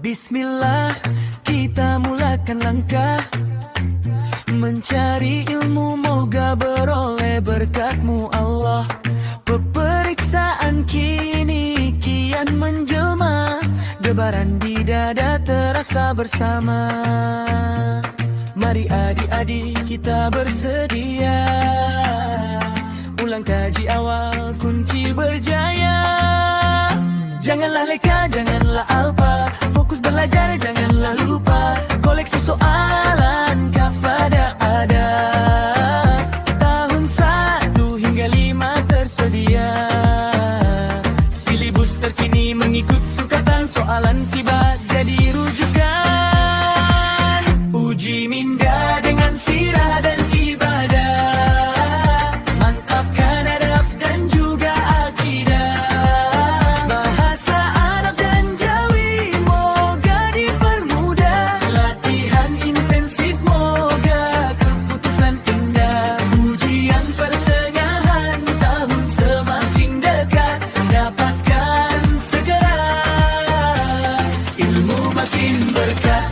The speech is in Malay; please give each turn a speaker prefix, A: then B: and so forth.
A: Bismillah, kita mulakan langkah mencari ilmu, moga beroleh berkat-Mu Allah. Peperiksaan kini kian menjelma, debaran di dada terasa bersama. Mari adik-adik kita bersedia, ulang kaji awal kunci berjaya. Janganlah leka, janganlah alpa, fokus belajar, janganlah lupa. Koleksi soalan kafada ada, tahun 1 hingga 5 tersedia. Silibus terkini mengikut sukatan, soalan tiba jadi rujukan. Uji minda dengan sirah dan ibadah, mantapkan adab dan juga akidah. Bahasa Arab dan Jawi moga dipermudah, latihan intensif moga keputusan indah. Ujian pertengahan tahun semakin dekat, dapatkan segera ilmu makin berkah.